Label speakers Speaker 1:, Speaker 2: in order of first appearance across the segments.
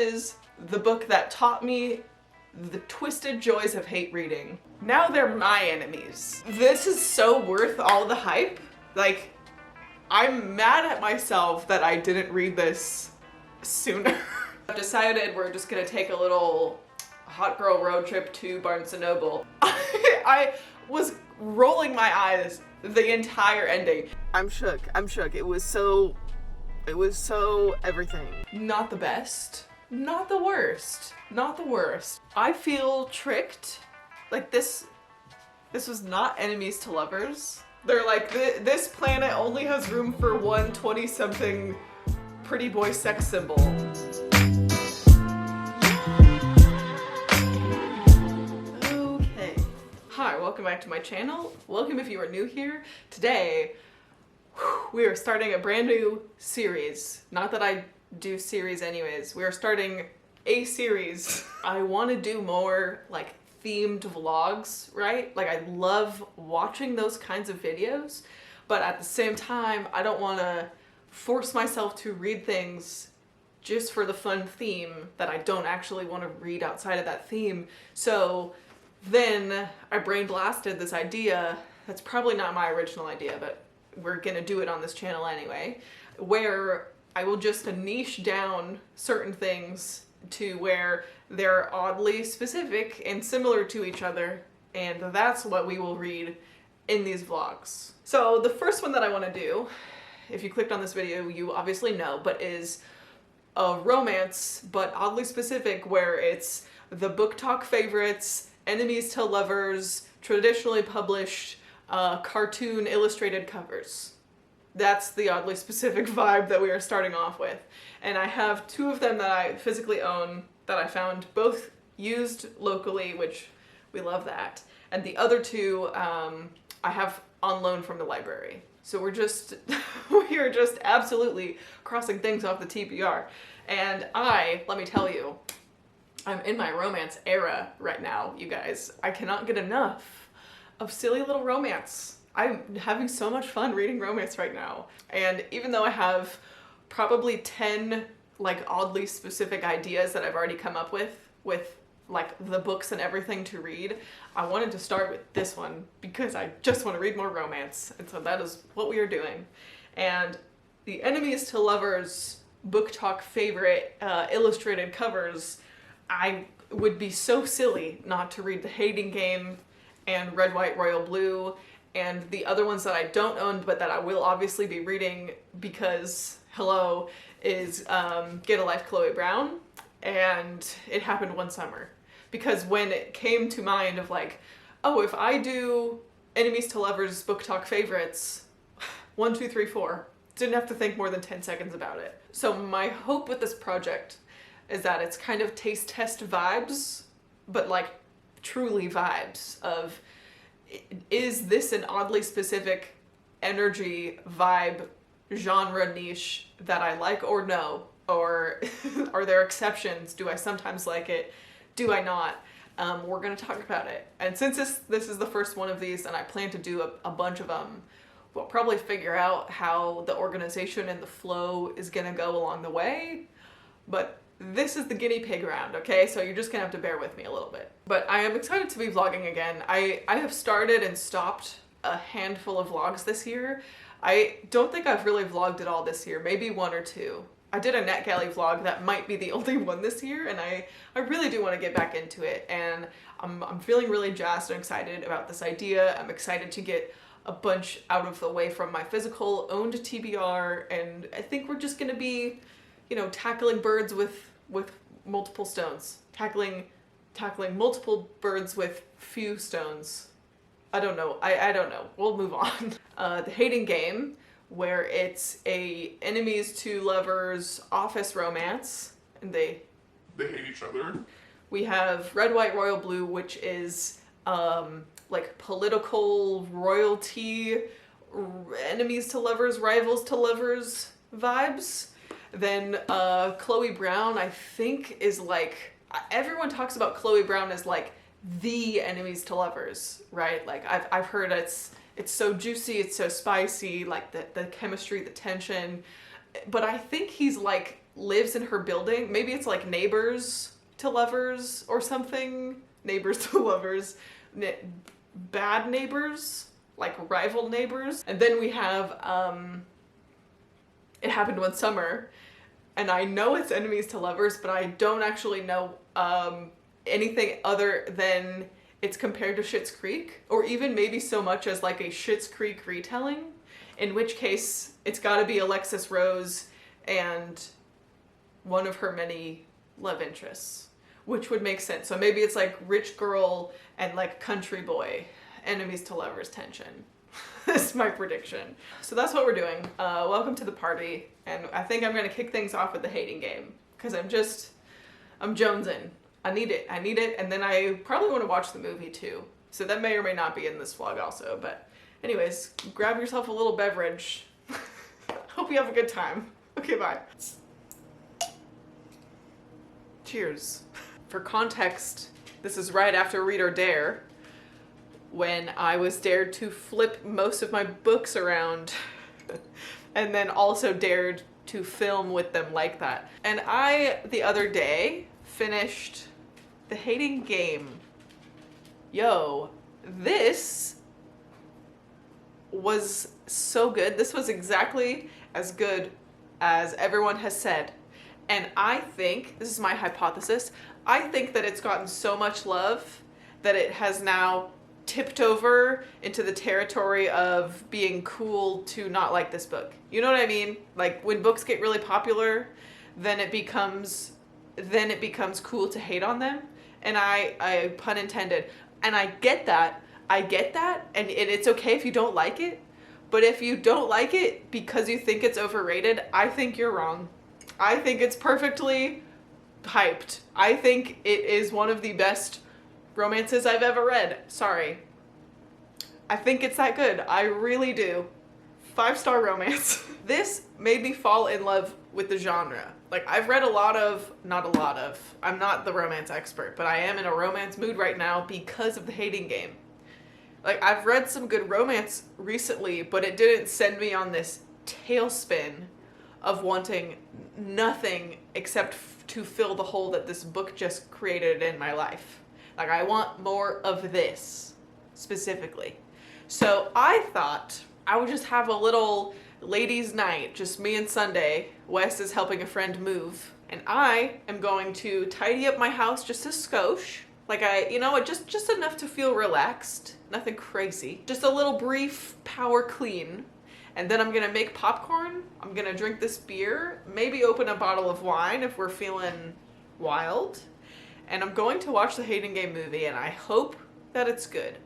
Speaker 1: is the book that taught me the twisted joys of hate reading. Now they're my enemies. This is so worth all the hype. Like, I'm mad at myself that I didn't read this sooner. I've decided we're just gonna take a little hot girl road trip to Barnes & Noble. I was rolling my eyes the entire ending. I'm shook. It was so everything. Not the best. Not the worst. Not the worst. I feel tricked. Like this was not enemies to lovers. They're like, this planet only has room for one 20-something pretty boy sex symbol. Okay. Hi, welcome back to my channel. Welcome if you are new here. Today, we are starting a brand new series. Not that I do series anyways. We are starting a series. I want to do more like themed vlogs, right? Like I love watching those kinds of videos, but at the same time, I don't want to force myself to read things just for the fun theme that I don't actually want to read outside of that theme. So then I brain blasted this idea. That's probably not my original idea, but we're gonna do it on this channel anyway, where I will just niche down certain things to where they're oddly specific and similar to each other, and that's what we will read in these vlogs. So the first one that I want to do, if you clicked on this video, you obviously know, but is a romance, but oddly specific, where it's the booktok favorites, enemies to lovers, traditionally published cartoon illustrated covers. That's the oddly specific vibe that we are starting off with. And I have two of them that I physically own that I found both used locally, which we love that. And the other two I have on loan from the library. So we are just absolutely crossing things off the TBR. And let me tell you, I'm in my romance era right now, you guys. I cannot get enough of silly little romance. I'm having so much fun reading romance right now. And even though I have probably 10 like oddly specific ideas that I've already come up with like the books and everything to read, I wanted to start with this one because I just want to read more romance. And so that is what we are doing. And the enemies to lovers booktok favorite illustrated covers, I would be so silly not to read The Hating Game and Red, White, Royal Blue, and the other ones that I don't own but that I will obviously be reading because, hello, is Get a Life, Chloe Brown, and It Happened One Summer. Because when it came to mind of like, oh, if I do enemies to lovers booktok favorites, 1, 2, 3, 4, didn't have to think more than 10 seconds about it. So my hope with this project is that it's kind of taste test vibes, but like truly vibes of, is this an oddly specific energy, vibe, genre niche that I like or no? Or are there exceptions? Do I sometimes like it? Do I not? We're gonna talk about it. And since this is the first one of these and I plan to do a bunch of them, we'll probably figure out how the organization and the flow is gonna go along the way. But this is the guinea pig round, okay? So you're just gonna have to bear with me a little bit. But I am excited to be vlogging again. I have started and stopped a handful of vlogs this year. I don't think I've really vlogged at all this year, maybe 1 or 2. I did a NetGalley vlog that might be the only one this year, and I really do want to get back into it. And I'm feeling really jazzed and excited about this idea. I'm excited to get a bunch out of the way from my physical owned TBR, and I think we're just gonna be, you know, tackling birds with multiple stones. Tackling multiple birds with few stones. I don't know. I don't know. We'll move on. The Hating Game, where it's a enemies to lovers office romance, and they
Speaker 2: hate each other.
Speaker 1: We have Red, White, Royal Blue, which is like political royalty, enemies to lovers, rivals to lovers vibes. Then Chloe Brown, I think, is like, everyone talks about Chloe Brown as like the enemies to lovers, right? Like I've heard it's so juicy, it's so spicy, like the chemistry, the tension. But I think he's like lives in her building. Maybe it's like neighbors to lovers or something. Neighbors to lovers. Bad neighbors, like rival neighbors. And then we have It Happened One Summer, and I know it's enemies to lovers, but I don't actually know anything other than it's compared to Schitt's Creek, or even maybe so much as like a Schitt's Creek retelling, in which case it's gotta be Alexis Rose and one of her many love interests, which would make sense. So maybe it's like rich girl and like country boy, enemies to lovers tension. That's my prediction. So that's what we're doing. Welcome to the party. And I think I'm gonna kick things off with the hating game, because I'm jonesing. I need it, and then I probably want to watch the movie too. So that may or may not be in this vlog also, but anyways, grab yourself a little beverage. Hope you have a good time. Okay, bye. Cheers. For context, this is right after Read or Dare, when I was dared to flip most of my books around and then also dared to film with them like that. And I, the other day, finished The Hating Game. Yo, this was so good. This was exactly as good as everyone has said. And I think, this is my hypothesis, I think that it's gotten so much love that it has now tipped over into the territory of being cool to not like this book. You know what I mean? Like when books get really popular, then it becomes cool to hate on them. And I pun intended. And I get that, and it's okay if you don't like it. But if you don't like it because you think it's overrated, I think you're wrong. I think it's perfectly hyped. I think it is one of the best romances I've ever read. Sorry. I think it's that good. I really do. 5-star romance. This made me fall in love with the genre. Like, I've read I'm not the romance expert, but I am in a romance mood right now because of The Hating Game. Like, I've read some good romance recently, but it didn't send me on this tailspin of wanting nothing except to fill the hole that this book just created in my life. Like, I want more of this, specifically. So I thought I would just have a little ladies' night, just me and Sunday. Wes is helping a friend move, and I am going to tidy up my house just a skosh. Like just enough to feel relaxed, nothing crazy. Just a little brief power clean. And then I'm gonna make popcorn, I'm gonna drink this beer, maybe open a bottle of wine if we're feeling wild. And I'm going to watch the Hating Game movie, and I hope that it's good.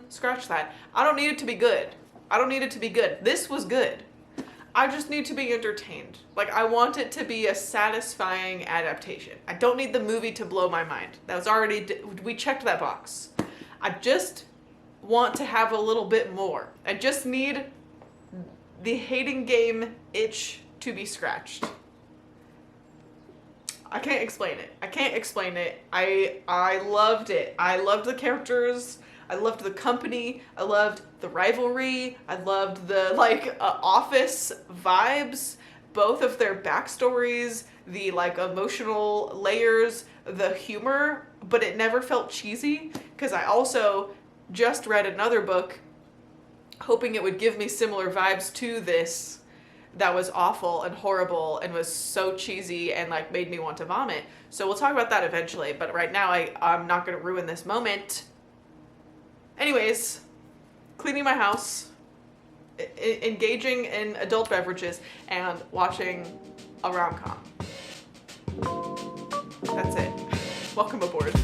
Speaker 1: Scratch that. I don't need it to be good. This was good. I just need to be entertained. Like, I want it to be a satisfying adaptation. I don't need the movie to blow my mind. That was already, we checked that box. I just want to have a little bit more. I just need the Hating Game itch to be scratched. I can't explain it. I loved it. I loved the characters. I loved the company. I loved the rivalry. I loved the office vibes, both of their backstories, the emotional layers, the humor, but it never felt cheesy, because I also just read another book hoping it would give me similar vibes to this that was awful and horrible and was so cheesy and made me want to vomit. So we'll talk about that eventually, but right now I'm not going to ruin this moment. Anyways, cleaning my house, engaging in adult beverages, and watching a rom-com. That's it. Welcome aboard.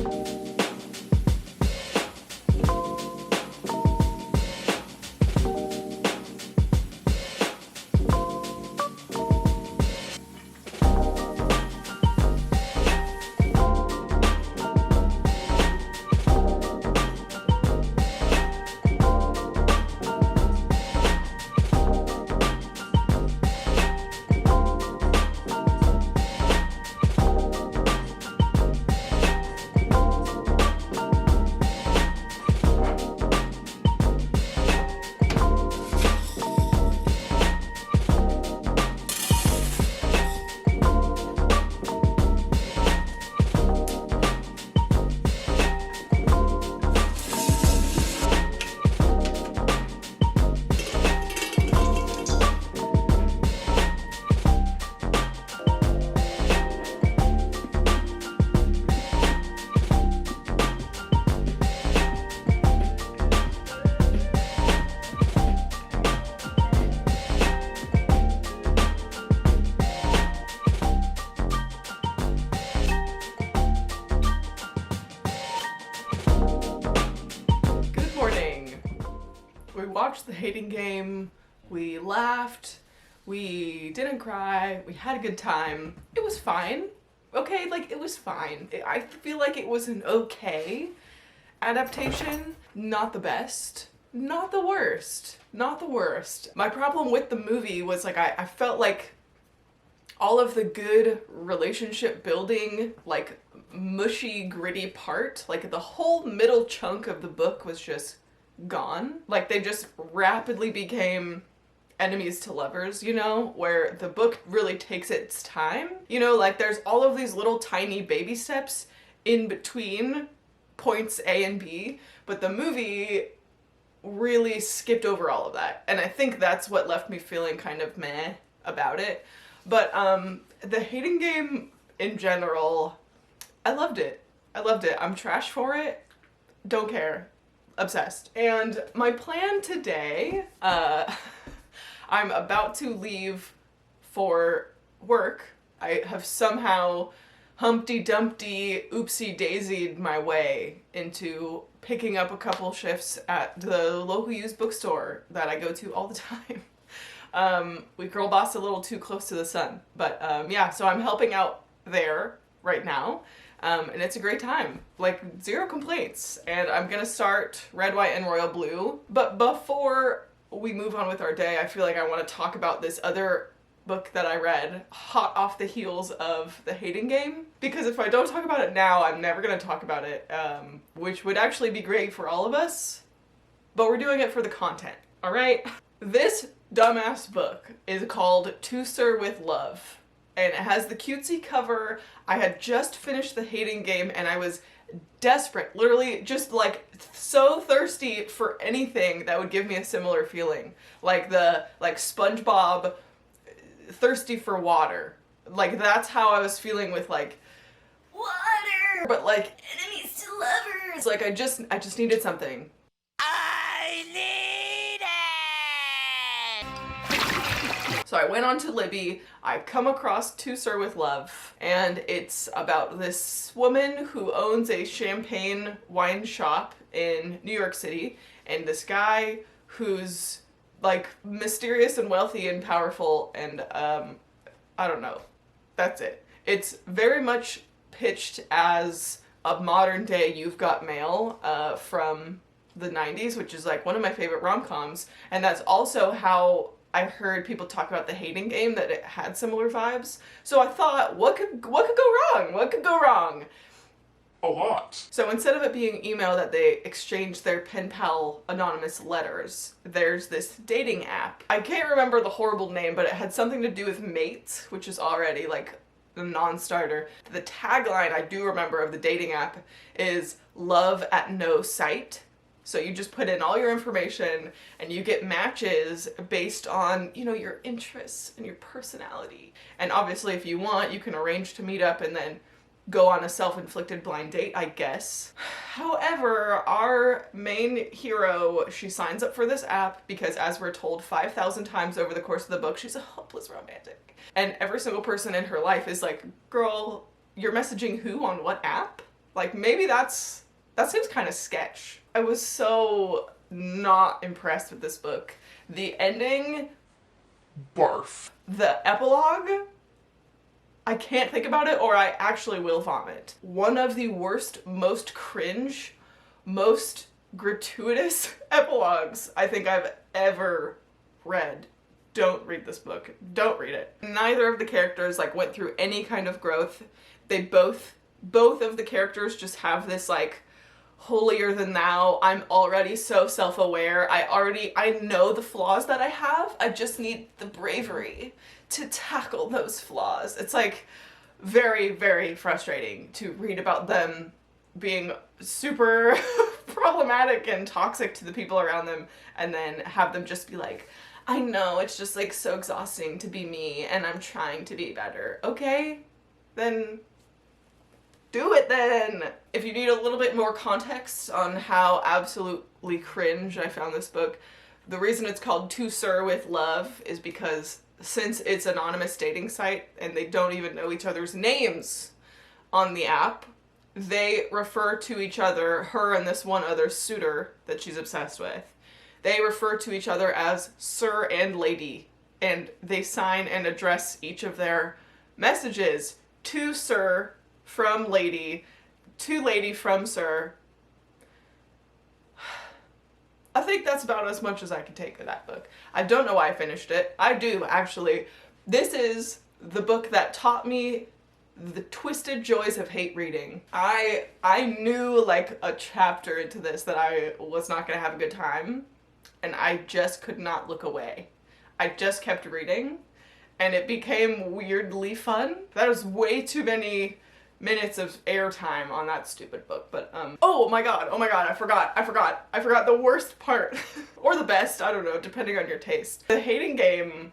Speaker 1: watched The Hating Game, we laughed, we didn't cry, we had a good time. It was fine. Okay, like, it was fine. I feel like it was an okay adaptation. Not the best. Not the worst. Not the worst. My problem with the movie was, like, I felt like all of the good relationship building, like, mushy, gritty part, like, the whole middle chunk of the book was just gone. Like, they just rapidly became enemies to lovers, you know, where the book really takes its time. You know, like, there's all of these little tiny baby steps in between points A and B, but the movie really skipped over all of that. And I think that's what left me feeling kind of meh about it. But The Hating Game in general, I loved it. I loved it. I'm trash for it. Don't care. Obsessed. And my plan today, I'm about to leave for work. I have somehow Humpty Dumpty oopsie daisied my way into picking up a couple shifts at the local used bookstore that I go to all the time. We girl bossed a little too close to the sun, but yeah, so I'm helping out there right now, and it's a great time. Like, zero complaints. And I'm gonna start Red, White, and Royal Blue. But before we move on with our day, I feel like I want to talk about this other book that I read hot off the heels of The Hating Game, because if I don't talk about it now, I'm never going to talk about it, which would actually be great for all of us, but we're doing it for the content, alright? This dumbass book is called To Sir with Love, and it has the cutesy cover. I had just finished The Hating Game and I was desperate, literally just like so thirsty for anything that would give me a similar feeling, like SpongeBob thirsty for water. Like, that's how I was feeling with, like, water, but like enemies to lovers. Like, I just needed something. I need it. So I went on to Libby. I come across To Sir with Love, and it's about this woman who owns a champagne wine shop in New York City, and this guy who's like mysterious and wealthy and powerful, and I don't know. That's it. It's very much pitched as a modern day You've Got Mail from the 90s, which is like one of my favorite rom-coms, and that's also how I heard people talk about The Hating Game, that it had similar vibes. So I thought, what could go wrong? What could go wrong? A lot. So instead of it being email that they exchange their pen pal anonymous letters, there's this dating app. I can't remember the horrible name, but it had something to do with mates, which is already like a non-starter. The tagline I do remember of the dating app is love at no sight. So you just put in all your information and you get matches based on, you know, your interests and your personality. And obviously if you want, you can arrange to meet up and then go on a self-inflicted blind date, I guess. However, our main hero, she signs up for this app because, as we're told 5,000 times over the course of the book, she's a hopeless romantic. And every single person in her life is like, girl, you're messaging who on what app? Like, maybe that seems kind of sketch. I was so not impressed with this book. The ending, barf. The epilogue, I can't think about it or I actually will vomit. One of the worst, most cringe, most gratuitous epilogues I think I've ever read. Don't read this book. Don't read it. Neither of the characters like went through any kind of growth. They both of the characters just have this like holier than thou, I'm already so self-aware, I know the flaws that I have, I just need the bravery to tackle those flaws. It's like very, very frustrating to read about them being super problematic and toxic to the people around them, and then have them just be like, I know, it's just like so exhausting to be me and I'm trying to be better. Okay, then do it then! If you need a little bit more context on how absolutely cringe I found this book, the reason it's called To Sir with Love is because since it's an anonymous dating site and they don't even know each other's names on the app, they refer to each other, her and this one other suitor that she's obsessed with, they refer to each other as sir and lady, and they sign and address each of their messages to sir from lady, to lady from sir. I think that's about as much as I can take of that book. I don't know why I finished it. I do, actually. This is the book that taught me the twisted joys of hate reading. I knew like a chapter into this that I was not gonna have a good time, and I just could not look away. I just kept reading, and it became weirdly fun. That was way too many minutes of airtime on that stupid book, but oh my god, I forgot the worst part. Or the best, I don't know, depending on your taste. The hating game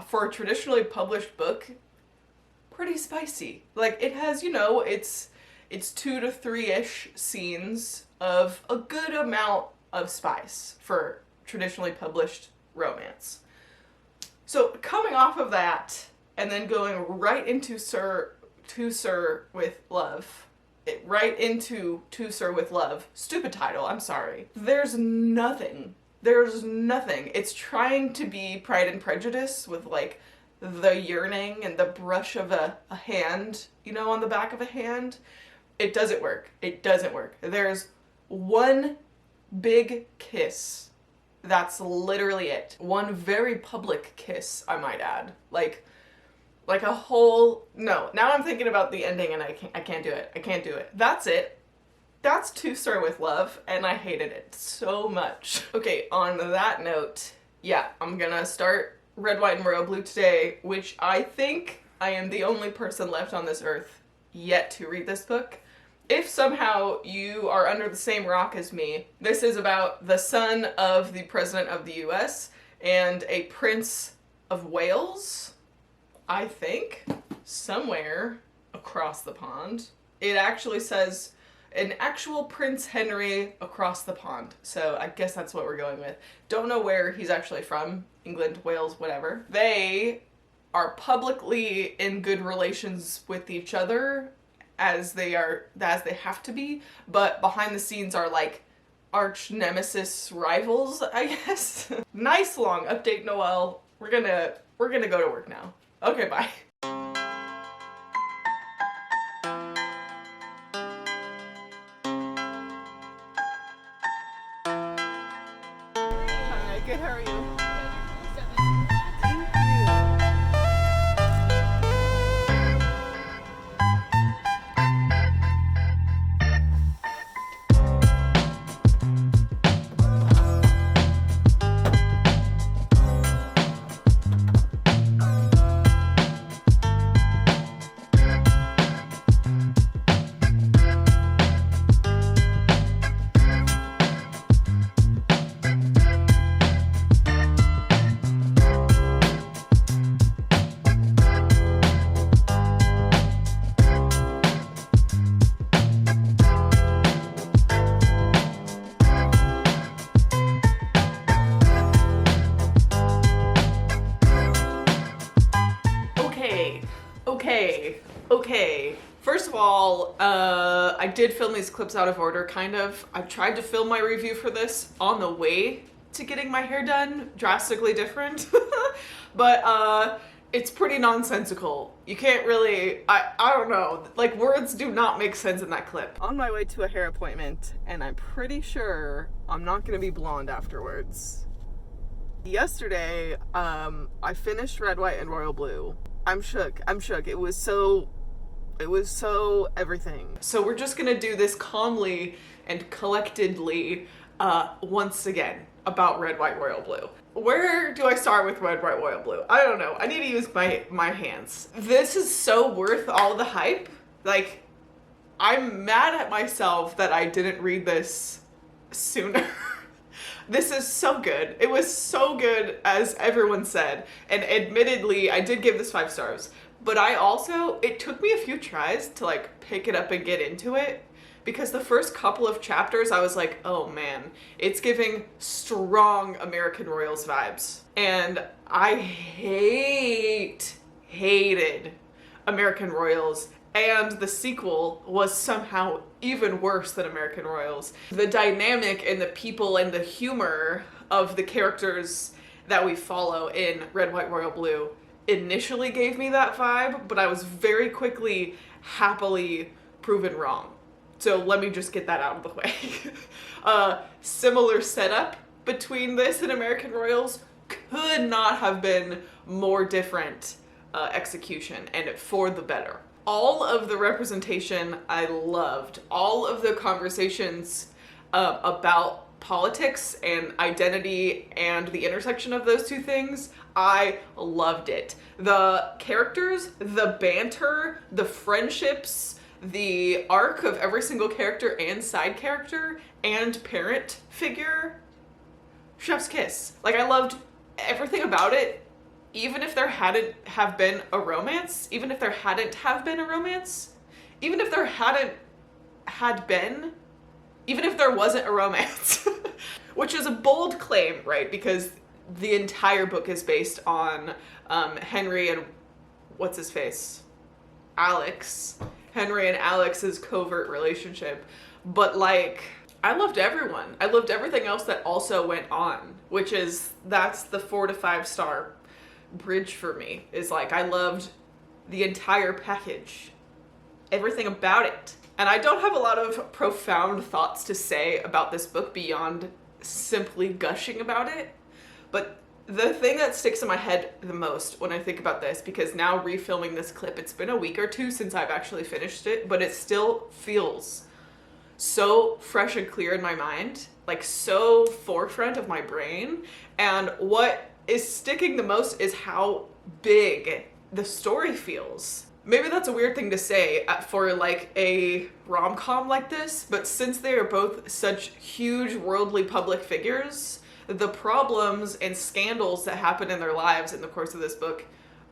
Speaker 1: for a traditionally published book, pretty spicy. Like, it has, you know, it's 2 to 3-ish scenes of a good amount of spice for traditionally published romance. So coming off of that and then going right into To Sir with Love, right into To Sir with Love, stupid title, I'm sorry. There's nothing. It's trying to be Pride and Prejudice with like the yearning and the brush of a hand, you know, on the back of a hand. It doesn't work. There's one big kiss. That's literally it. One very public kiss, I might add. Like a whole, no, now I'm thinking about the ending and I can't do it. That's it. That's To Sir with Love, and I hated it so much. Okay, on that note, yeah, I'm gonna start Red, White, and Royal Blue today, which I think I am the only person left on this earth yet to read this book. If somehow you are under the same rock as me, this is about the son of the President of the US and a Prince of Wales, I think, somewhere across the pond. It actually says an actual Prince Henry across the pond, so I guess that's what we're going with. Don't know where he's actually from, England, Wales, whatever. They are publicly in good relations with each other, as they have to be, but behind the scenes are like arch nemesis rivals, I guess. Nice long update, Noelle. We're gonna go to work now. Okay, bye. Hi, good, how are you? Okay. First of all, I did film these clips out of order, kind of. I tried to film my review for this on the way to getting my hair done, drastically different. But it's pretty nonsensical. You can't really, I don't know, like words do not make sense in that clip. On my way to a hair appointment, and I'm pretty sure I'm not gonna be blonde afterwards. Yesterday, I finished Red, White, and Royal Blue. I'm shook. It was so everything. So we're just gonna do this calmly and collectedly once again about Red, White, Royal Blue. Where do I start with Red, White, Royal Blue? I don't know. I need to use my hands. This is so worth all the hype. Like, I'm mad at myself that I didn't read this sooner. This is so good. It was so good, as everyone said. And admittedly, I did give this 5 stars. But it took me a few tries to like pick it up and get into it. Because the first couple of chapters, I was like, oh man, it's giving strong American Royals vibes. And I hated American Royals. And the sequel was somehow even worse than American Royals. The dynamic and the people and the humor of the characters that we follow in Red, White, Royal Blue initially gave me that vibe, but I was very quickly happily proven wrong. So let me just get that out of the way. Similar setup between this and American Royals, could not have been more different execution, and for the better. All of the representation I loved. All of the conversations about politics and identity and the intersection of those two things, I loved it. The characters, the banter, the friendships, the arc of every single character and side character and parent figure, chef's kiss. Like, I loved everything about it, even if there hadn't have been a romance, even if there hadn't have been a romance, even if there hadn't had been, even if there wasn't a romance, which is a bold claim, right? Because the entire book is based on Henry and what's his face? Alex. Henry and Alex's covert relationship. But like, I loved everyone. I loved everything else that also went on, which is, that's the 4 to 5 star bridge for me, is like, I loved the entire package, everything about it. And I don't have a lot of profound thoughts to say about this book beyond simply gushing about it. But the thing that sticks in my head the most when I think about this, because now refilming this clip, it's been a week or two since I've actually finished it, but it still feels so fresh and clear in my mind, like so forefront of my brain. And what is sticking the most is how big the story feels. Maybe that's a weird thing to say for like a rom-com like this, but since they are both such huge worldly public figures, the problems and scandals that happen in their lives in the course of this book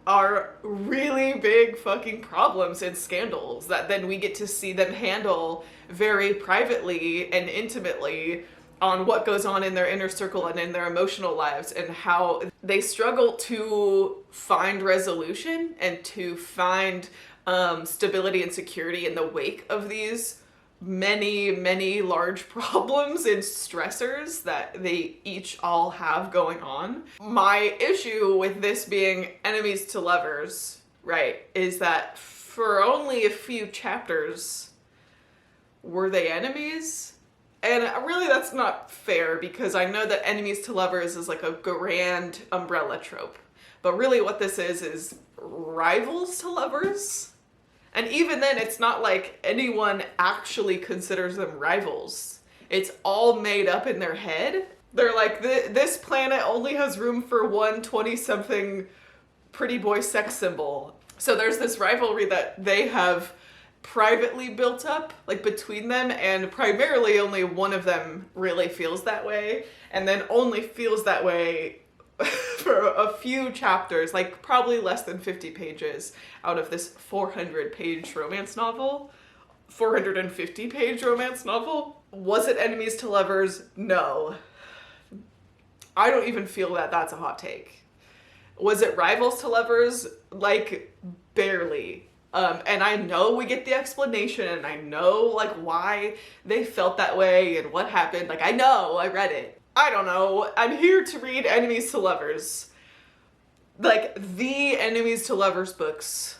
Speaker 1: are really big fucking problems and scandals that then we get to see them handle very privately and intimately on what goes on in their inner circle and in their emotional lives, and how they struggle to find resolution and to find stability and security in the wake of these many large problems and stressors that they each all have going on. My issue with this being enemies to lovers, right, is that for only a few chapters were they enemies? And really that's not fair, because I know that enemies to lovers is like a grand umbrella trope. But really what this is rivals to lovers. And even then, it's not like anyone actually considers them rivals. It's all made up in their head. They're like, this planet only has room for one 20-something pretty boy sex symbol. So there's this rivalry that they have privately built up, like between them, and primarily only one of them really feels that way, and then only feels that way for a few chapters, like probably less than 50 pages out of this 400-page romance novel. 450-page romance novel. Was it enemies to lovers? No. I don't even feel that that's a hot take. Was it rivals to lovers? Like, barely. And I know we get the explanation, and I know like why they felt that way and what happened. Like, I know, I read it. I don't know. I'm here to read enemies to lovers. Like, the enemies to lovers books.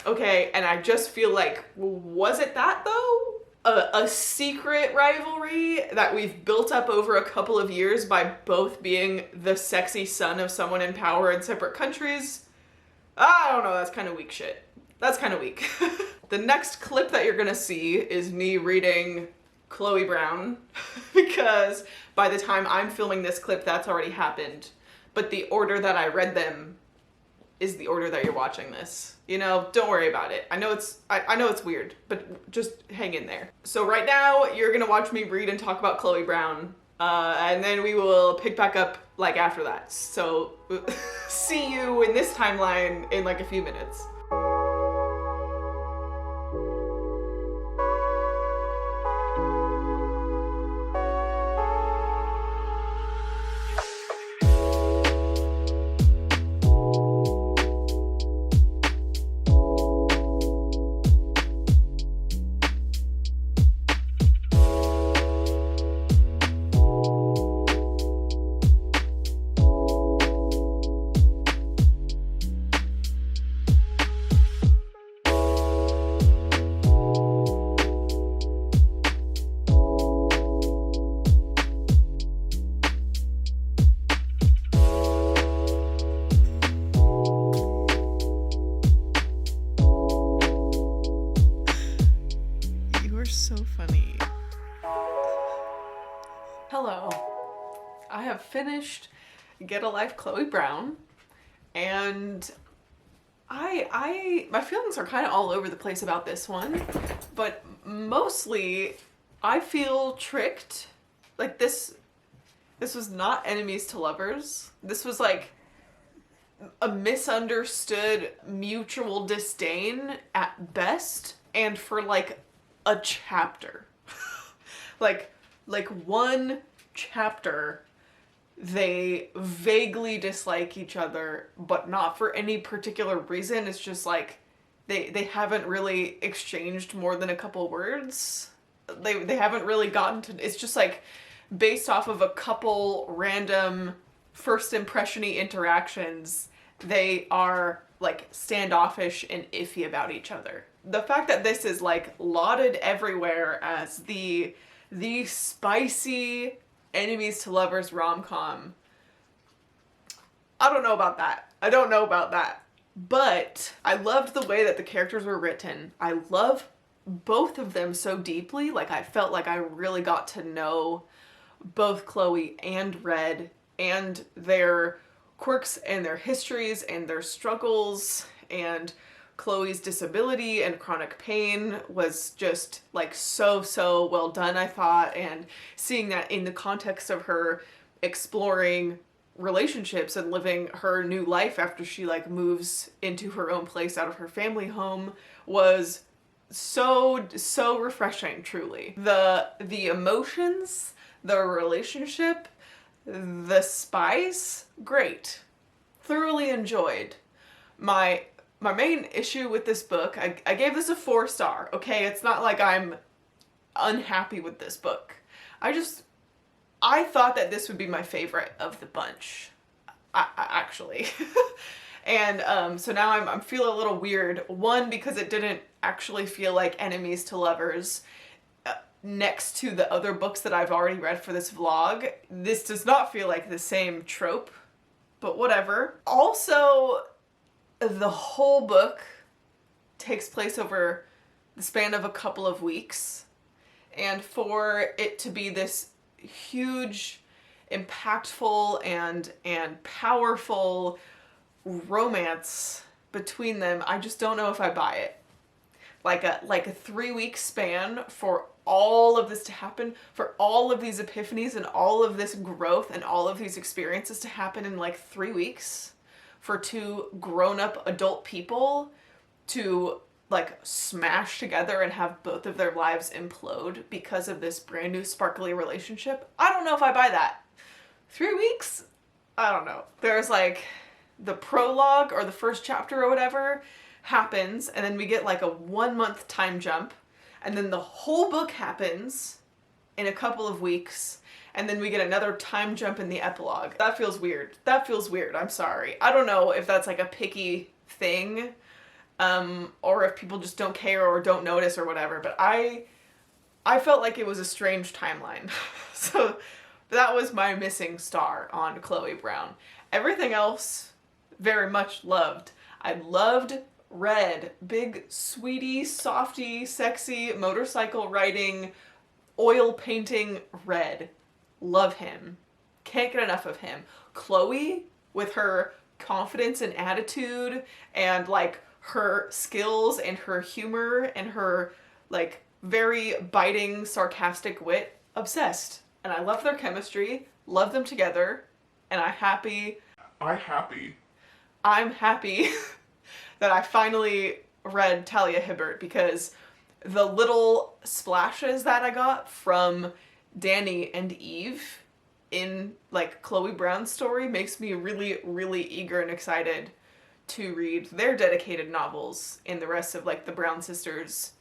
Speaker 1: Okay, and I just feel like, was it that though? A secret rivalry that we've built up over a couple of years by both being the sexy son of someone in power in separate countries? I don't know, that's kind of weak shit. That's kind of weak. The next clip that you're gonna see is me reading Chloe Brown, because by the time I'm filming this clip, that's already happened. But the order that I read them is the order that you're watching this. You know, don't worry about it. I know it's weird, but just hang in there. So right now, you're gonna watch me read and talk about Chloe Brown, and then we will pick back up like after that. So see you in this timeline in like a few minutes. are so funny. Hello. I have finished Get a Life Chloe Brown, and my feelings are kind of all over the place about this one, but mostly I feel tricked. Like this was not enemies to lovers. This was like a misunderstood mutual disdain at best, and for like a chapter. like one chapter they vaguely dislike each other, but not for any particular reason. It's just like they haven't really exchanged more than a couple words. They haven't really gotten to, it's just like based off of a couple random first impression-y interactions, they are like standoffish and iffy about each other. The fact that this is like lauded everywhere as the spicy enemies to lovers rom-com, I don't know about that. I don't know about that. But I loved the way that the characters were written. I love both of them so deeply. Like I felt like I really got to know both Chloe and Red and their quirks and their histories and their struggles, and Chloe's disability and chronic pain was just like so well done, I thought, and seeing that in the context of her exploring relationships and living her new life after she like moves into her own place out of her family home was so refreshing, truly. The emotions, the relationship, the spice, great. Thoroughly enjoyed. My main issue with this book, I gave this a 4-star, okay? It's not like I'm unhappy with this book. I thought that this would be my favorite of the bunch, actually. And so now I'm feeling a little weird. One, because it didn't actually feel like enemies to lovers next to the other books that I've already read for this vlog. This does not feel like the same trope, but whatever. Also, the whole book takes place over the span of a couple of weeks, and for it to be this huge, impactful, and powerful romance between them, I just don't know if I buy it. Like a 3-week span for all of this to happen, for all of these epiphanies and all of this growth and all of these experiences to happen in like 3 weeks, for two grown-up adult people to like smash together and have both of their lives implode because of this brand new sparkly relationship. I don't know if I buy that. 3 weeks? I don't know. There's like the prologue or the first chapter or whatever happens, and then we get like a 1-month time jump, and then the whole book happens in a couple of weeks, and then we get another time jump in the epilogue. That feels weird. That feels weird. I'm sorry. I don't know if that's like a picky thing, or if people just don't care or don't notice or whatever, but I felt like it was a strange timeline. So that was my missing star on Chloe Brown. Everything else, very much loved. I loved Red. Big, sweetie, softy, sexy, motorcycle riding, oil painting Red. Love him. Can't get enough of him. Chloe, with her confidence and attitude and like her skills and her humor and her like very biting, sarcastic wit, obsessed. And I love their chemistry, love them together, and I'm happy that I finally read Talia Hibbert, because the little splashes that I got from Danny and Eve in like Chloe Brown's story makes me really eager and excited to read their dedicated novels in the rest of like the Brown Sisters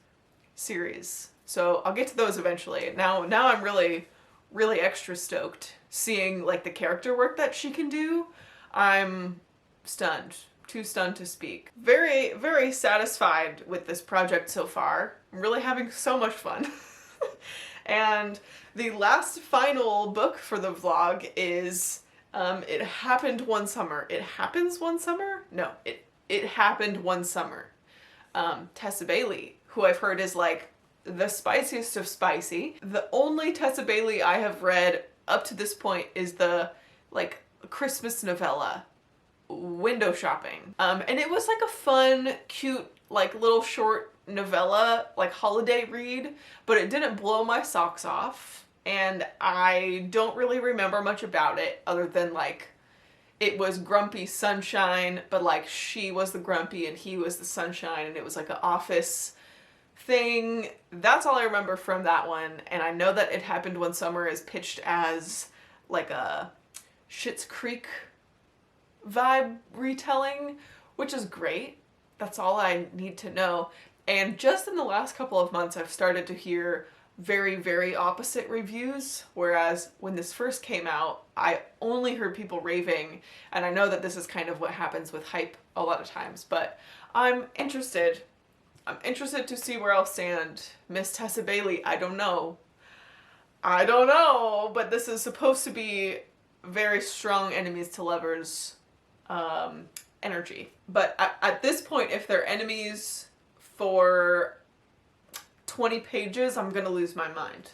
Speaker 1: series. So I'll get to those eventually. Now I'm really extra stoked seeing like the character work that she can do. I'm stunned. Too stunned to speak. Very satisfied with this project so far. I'm really having so much fun. And the last final book for the vlog is It Happened One Summer. It Happens One Summer? No, It Happened One Summer. Tessa Bailey, who I've heard is like the spiciest of spicy. The only Tessa Bailey I have read up to this point is the like Christmas novella, Window Shopping. And it was like a fun, cute, like little short novella, like holiday read, but it didn't blow my socks off. And I don't really remember much about it other than like it was grumpy sunshine, but like she was the grumpy and he was the sunshine, and it was like an office thing. That's all I remember from that one. And I know that It Happened One Summer is pitched as like a Schitt's Creek vibe retelling, which is great. That's all I need to know. And just in the last couple of months, I've started to hear very, very opposite reviews. Whereas when this first came out, I only heard people raving. And I know that this is kind of what happens with hype a lot of times, but I'm interested. I'm interested to see where I'll stand. Miss Tessa Bailey, I don't know. But this is supposed to be very strong enemies to lovers energy. But at this point, if they're enemies for 20 pages, I'm gonna lose my mind.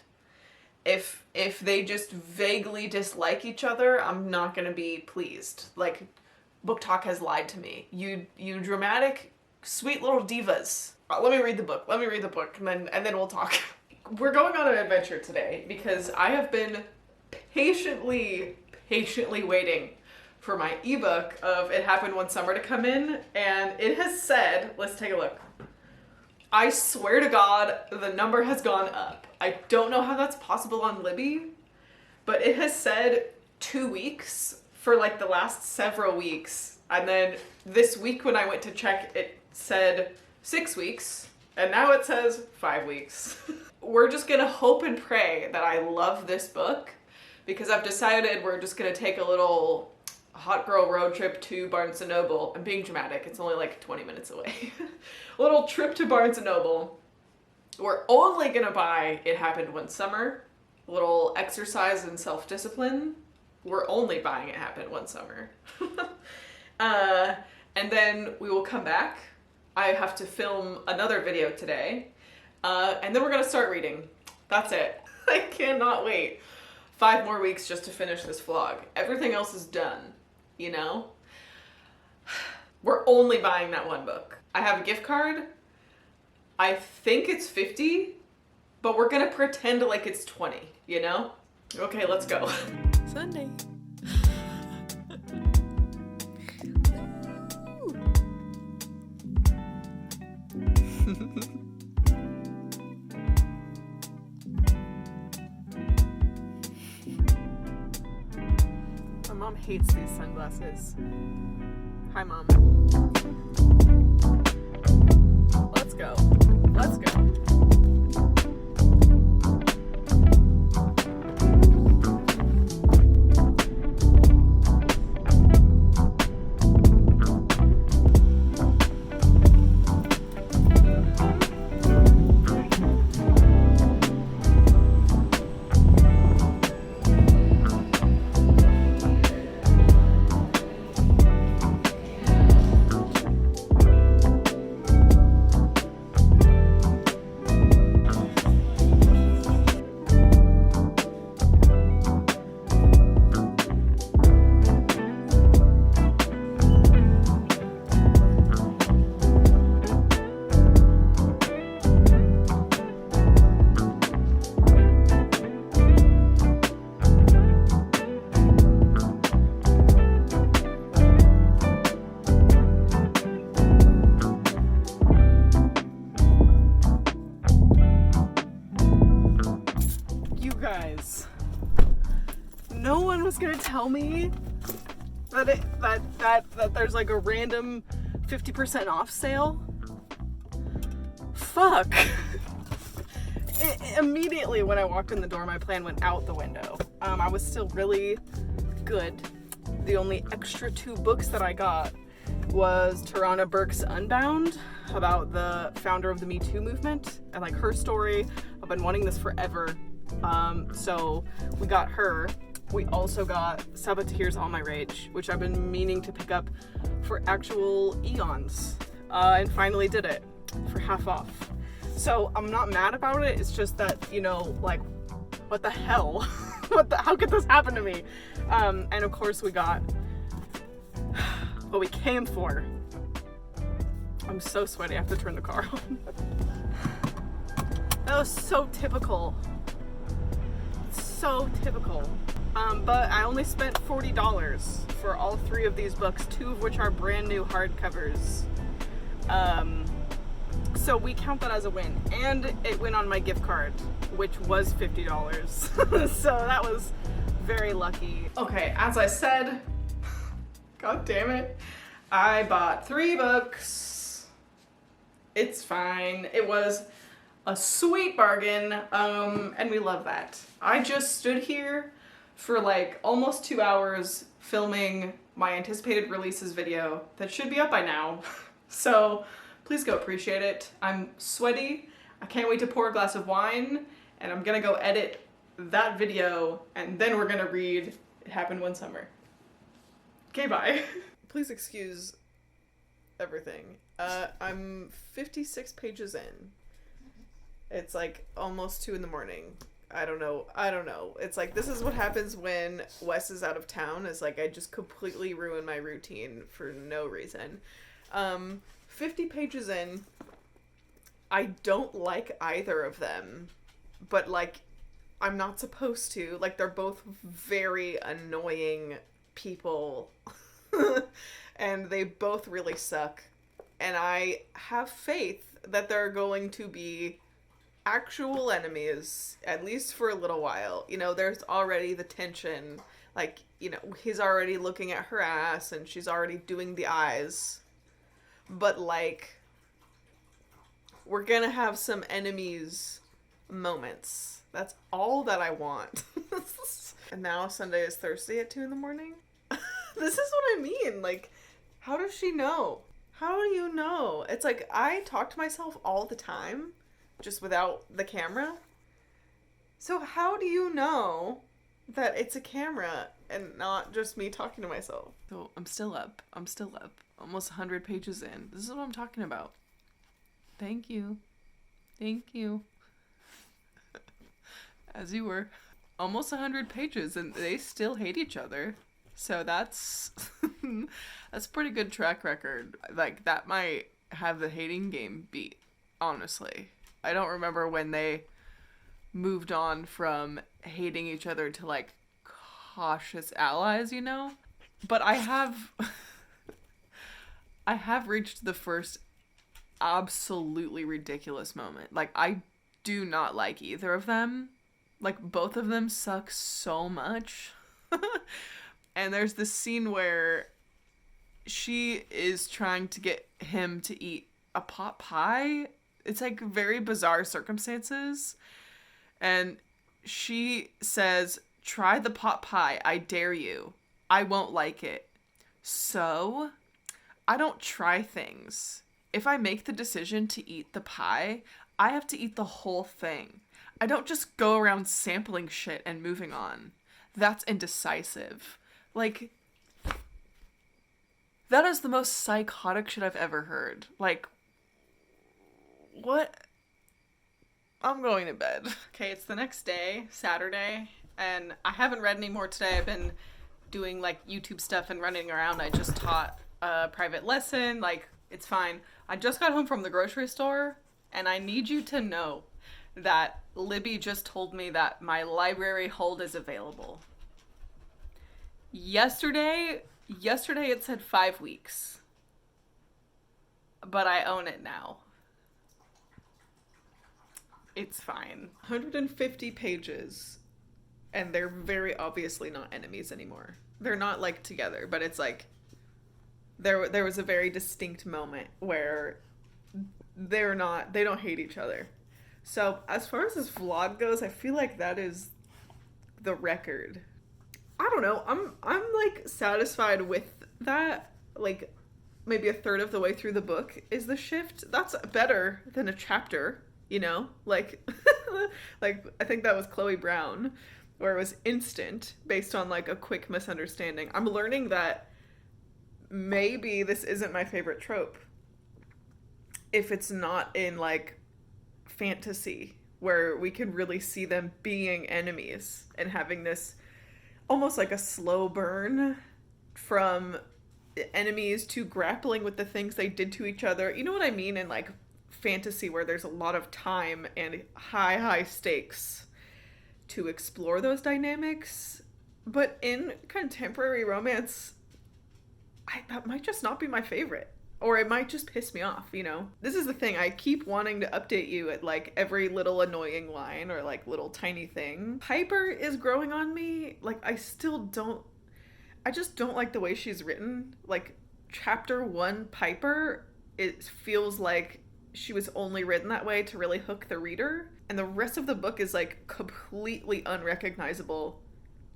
Speaker 1: If they just vaguely dislike each other, I'm not gonna be pleased. Like, BookTok has lied to me. You dramatic, sweet little divas. Let me read the book, and then we'll talk. We're going on an adventure today because I have been patiently waiting for my ebook of It Happened One Summer to come in, and it has said, let's take a look. I swear to God, the number has gone up. I don't know how that's possible on Libby, but it has said 2 weeks for like the last several weeks. And then this week when I went to check, it said 6 weeks, and now it says 5 weeks. We're just gonna hope and pray that I love this book, because I've decided we're just gonna take a little hot girl road trip to Barnes & Noble. I'm being dramatic, it's only like 20 minutes away. A little trip to Barnes & Noble. We're only gonna buy It Happened One Summer. A little exercise in self-discipline. We're only buying It Happened One Summer. And then we will come back. I have to film another video today. And then we're gonna start reading. That's it. I cannot wait. 5 more weeks just to finish this vlog. Everything else is done, you know? We're only buying that one book. I have a gift card. I think it's 50, but we're gonna pretend like it's 20, you know? Okay, let's go. Sunday. My mom hates these sunglasses. Hi, Mom. Let's go. Let's go. No one was gonna tell me that there's like a random 50% off sale. Fuck. Immediately when I walked in the door, my plan went out the window. I was still really good. The only extra 2 books that I got was Tarana Burke's Unbound, about the founder of the Me Too movement and like her story. I've been wanting this forever. So we got her. We also got Saboteur's All My Rage, which I've been meaning to pick up for actual eons, and finally did it for half off. So I'm not mad about it. It's just that, you know, like, what the hell? How could this happen to me? And of course we got what we came for. I'm so sweaty. I have to turn the car on. That was so typical. So typical. But I only spent $40 for all 3 of these books, 2 of which are brand new hardcovers. So we count that as a win. And it went on my gift card, which was $50. So that was very lucky. Okay, as I said, god damn it, I bought 3 books. It's fine. It was a sweet bargain, and we love that. I just stood here for like almost 2 hours filming my anticipated releases video that should be up by now. So please go appreciate it. I'm sweaty. I can't wait to pour a glass of wine, and I'm gonna go edit that video, and then we're gonna read It Happened One Summer. Okay, bye. Please excuse everything. I'm 56 pages in. It's like almost 2 in the morning. I don't know. It's like, this is what happens when Wes is out of town. It's like, I just completely ruin my routine for no reason. 50 pages in. I don't like either of them, but like, I'm not supposed to. Like, they're both very annoying people and they both really suck. And I have faith that they're going to be actual enemies, at least for a little while. You know, there's already the tension. Like, you know, he's already looking at her ass and she's already doing the eyes. But like, we're gonna have some enemies moments. That's all that I want. And now Sunday is Thursday at 2 in the morning? This is what I mean. Like, how does she know? How do you know? It's like, I talk to myself all the time, just without the camera. So how do you know that it's a camera and not just me talking to myself? So I'm still up. Almost 100 pages in. This is what I'm talking about. Thank you. As you were. Almost 100 pages and they still hate each other. So that's that's a pretty good track record. Like, that might have the hating game beat, honestly. I don't remember when they moved on from hating each other to like cautious allies, you know? But I have reached the first absolutely ridiculous moment. Like, I do not like either of them. Like, both of them suck so much. And there's this scene where she is trying to get him to eat a pot pie. It's like very bizarre circumstances. And she says, "Try the pot pie. I dare you. I won't like it." So, I don't try things. If I make the decision to eat the pie, I have to eat the whole thing. I don't just go around sampling shit and moving on. That's indecisive. Like, that is the most psychotic shit I've ever heard. Like, what? I'm going to bed. Okay, it's the next day, Saturday, and I haven't read any more today. I've been doing like YouTube stuff and running around. I just taught a private lesson. Like, it's fine. I just got home from the grocery store, and I need you to know that Libby just told me that my library hold is available. Yesterday it said 5 weeks, but I own it now. It's fine. 150 pages, and they're very obviously not enemies anymore. They're not like together, but it's like there was a very distinct moment where they don't hate each other. So as far as this vlog goes, I feel like that is the record. I don't know. I'm like satisfied with that. Like, maybe a third of the way through the book is the shift. That's better than a chapter, you know? Like, like, I think that was Chloe Brown, where it was instant based on like a quick misunderstanding. I'm learning that maybe this isn't my favorite trope if it's not in like fantasy where we can really see them being enemies and having this almost like a slow burn from enemies to grappling with the things they did to each other. You know what I mean? In like fantasy where there's a lot of time and high stakes to explore those dynamics. But in contemporary romance, that might just not be my favorite. Or it might just piss me off, you know? This is the thing. I keep wanting to update you at like every little annoying line or like little tiny thing. Piper is growing on me. Like I just don't like the way she's written. Like chapter 1 Piper, it feels like she was only written that way to really hook the reader. And the rest of the book is like completely unrecognizable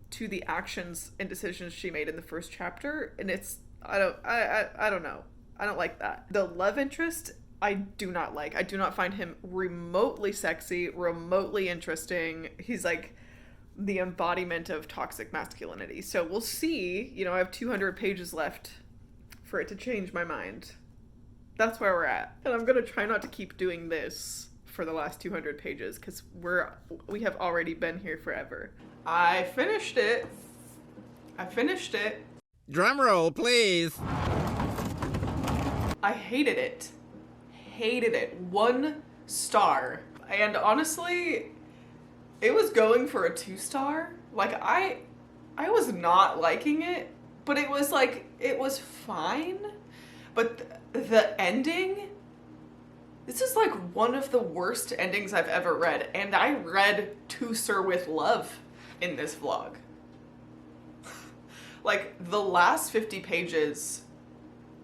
Speaker 1: to the actions and decisions she made in the first chapter. And it's, I don't know. I don't like that. The love interest, I do not like. I do not find him remotely sexy, remotely interesting. He's like the embodiment of toxic masculinity. So we'll see. You know, I have 200 pages left for it to change my mind. That's where we're at. And I'm going to try not to keep doing this for the last 200 pages because we have already been here forever. I finished it.
Speaker 2: Drum roll, please.
Speaker 1: I hated it. 1 star. And honestly, it was going for a 2-star. Like I was not liking it, but it was like, it was fine. But the ending, this is like one of the worst endings I've ever read. And I read To Sir With Love in this vlog. Like the last 50 pages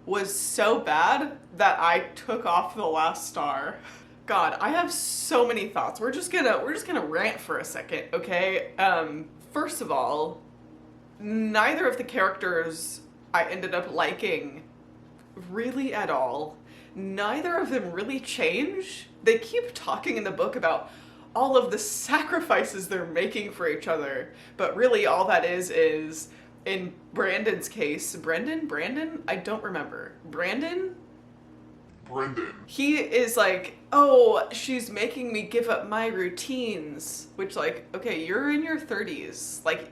Speaker 1: was so bad that I took off the last star. God, I have so many thoughts. We're just gonna rant for a second, okay? First of all, neither of the characters I ended up liking really at all. Neither of them really change. They keep talking in the book about all of the sacrifices they're making for each other, but really all that is in Brandon's case, Brandon? I don't remember. Brendan. He is like, oh, she's making me give up my routines. Which like, okay, you're in your 30s. Like,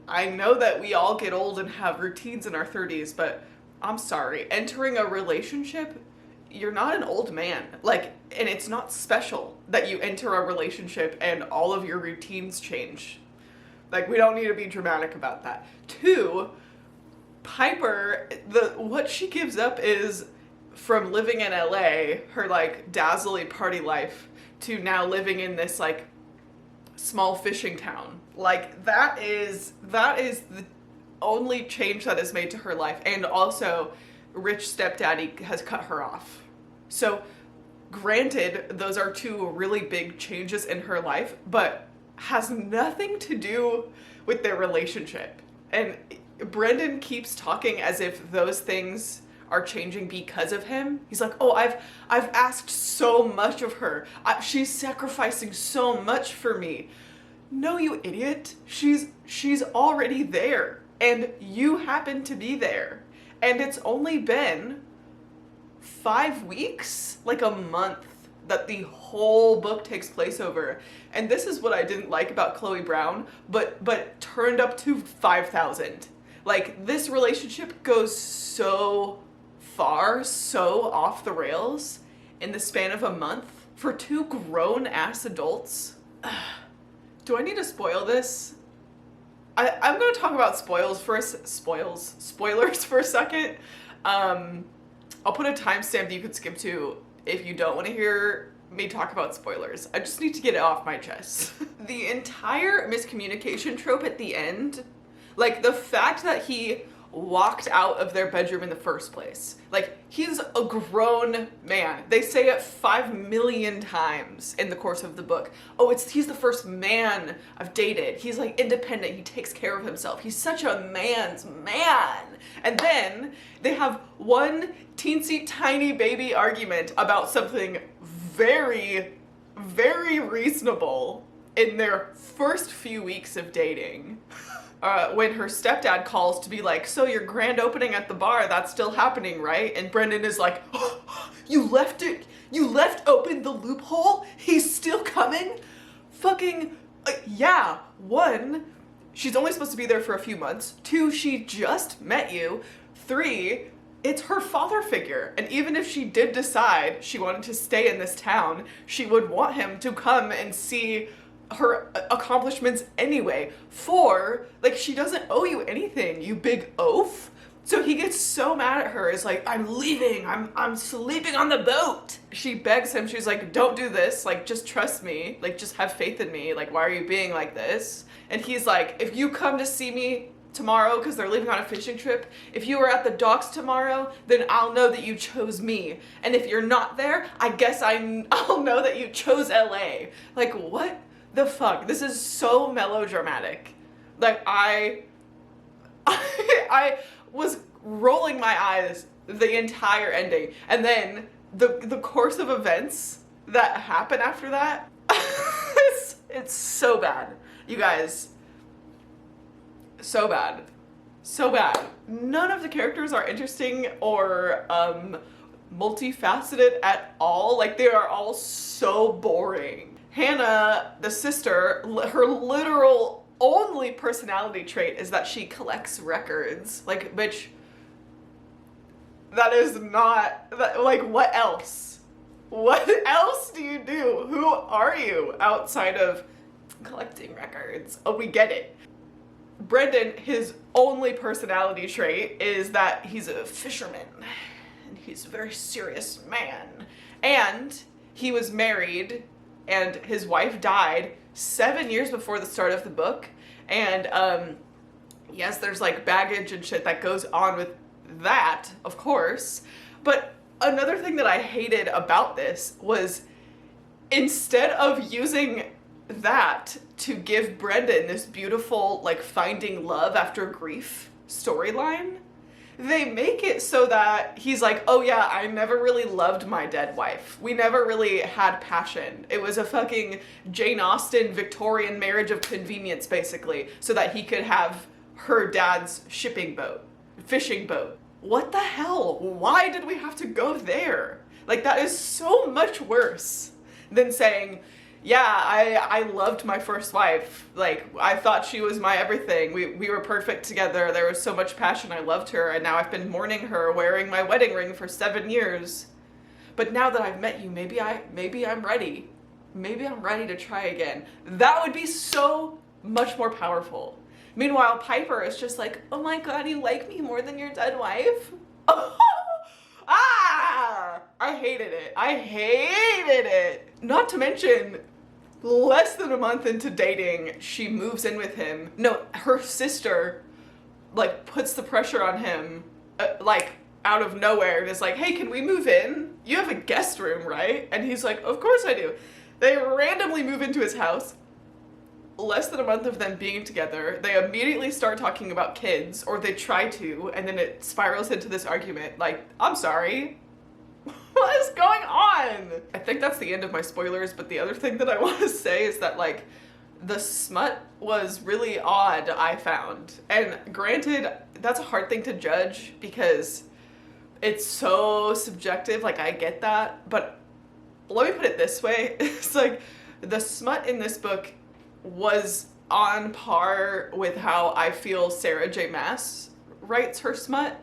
Speaker 1: I know that we all get old and have routines in our 30s, but I'm sorry. Entering a relationship, you're not an old man. Like, and it's not special that you enter a relationship and all of your routines change. Like, we don't need to be dramatic about that. 2, Piper, what she gives up is from living in LA, her like dazzling party life, to now living in this like small fishing town. Like that is the only change that is made to her life. And also, rich stepdaddy has cut her off. So granted, those are 2 really big changes in her life, but has nothing to do with their relationship. And Brendan keeps talking as if those things are changing because of him. He's like, oh, I've asked so much of her. She's sacrificing so much for me. No, you idiot. She's already there. And you happen to be there. And it's only been 5 weeks, like a month, that the whole book takes place over. And this is what I didn't like about Chloe Brown, but turned up to 5,000. Like, this relationship goes so far, so off the rails in the span of a month for 2 grown-ass adults. Do I need to spoil this? I'm gonna talk about spoilers for a second. I'll put a timestamp that you could skip to if you don't want to hear me talk about spoilers. I just need to get it off my chest. The entire miscommunication trope at the end, like the fact that he walked out of their bedroom in the first place. Like, he's a grown man. They say it 5 million times in the course of the book. Oh, he's the first man I've dated. He's like independent. He takes care of himself. He's such a man's man. And then they have one teensy tiny baby argument about something very, very reasonable in their first few weeks of dating, when her stepdad calls to be like, so your grand opening at the bar, that's still happening, right? And Brendan is like, oh, you left open the loophole? He's still coming? Fucking, yeah. 1, she's only supposed to be there for a few months. 2, she just met you. 3, it's her father figure. And even if she did decide she wanted to stay in this town, she would want him to come and see her accomplishments anyway. 4, like, she doesn't owe you anything, you big oaf. So he gets so mad at her. It's like, I'm leaving. I'm sleeping on the boat. She begs him. She's like, don't do this. Like, just trust me. Like, just have faith in me. Like, why are you being like this? And he's like, if you come to see me tomorrow, because they're leaving on a fishing trip, if you are at the docks tomorrow, then I'll know that you chose me. And if you're not there, I guess I'll know that you chose LA. Like, what the fuck? This is so melodramatic. Like, I was rolling my eyes the entire ending. And then the course of events that happen after that, it's so bad. You guys, so bad. So bad. None of the characters are interesting or multifaceted at all. Like, they are all so boring. Hannah, the sister, her literal only personality trait is that she collects records. Like, bitch, that is not, like, what else? What else do you do? Who are you outside of collecting records? Oh, we get it. Brendan, his only personality trait is that he's a fisherman and he's a very serious man. And he was married and his wife died 7 years before the start of the book. And yes, there's like baggage and shit that goes on with that, of course. But another thing that I hated about this was, instead of using that to give Brendan this beautiful, like, finding love after grief storyline, they make it so that he's like, oh yeah, I never really loved my dead wife. We never really had passion. It was a fucking Jane Austen Victorian marriage of convenience, basically, so that he could have her dad's fishing boat. What the hell? Why did we have to go there? Like, that is so much worse than saying, yeah, I loved my first wife. Like, I thought she was my everything. We were perfect together. There was so much passion. I loved her. And now I've been mourning her, wearing my wedding ring for 7 years. But now that I've met you, maybe I'm ready. Maybe I'm ready to try again. That would be so much more powerful. Meanwhile, Piper is just like, oh my god, you like me more than your dead wife? Ah! I hated it. Not to mention, less than a month into dating, she moves in with him. No, her sister, like, puts the pressure on him, like, out of nowhere. And is like, hey, can we move in? You have a guest room, right? And he's like, of course I do. They randomly move into his house. Less than a month of them being together, they immediately start talking about kids, or they try to, and then it spirals into this argument. Like, I'm sorry. What is going on? I think that's the end of my spoilers, but the other thing that I want to say is that, like, the smut was really odd, I found. And granted, that's a hard thing to judge because it's so subjective, like, I get that, but let me put it this way. It's like, the smut in this book was on par with how I feel Sarah J. Maas writes her smut.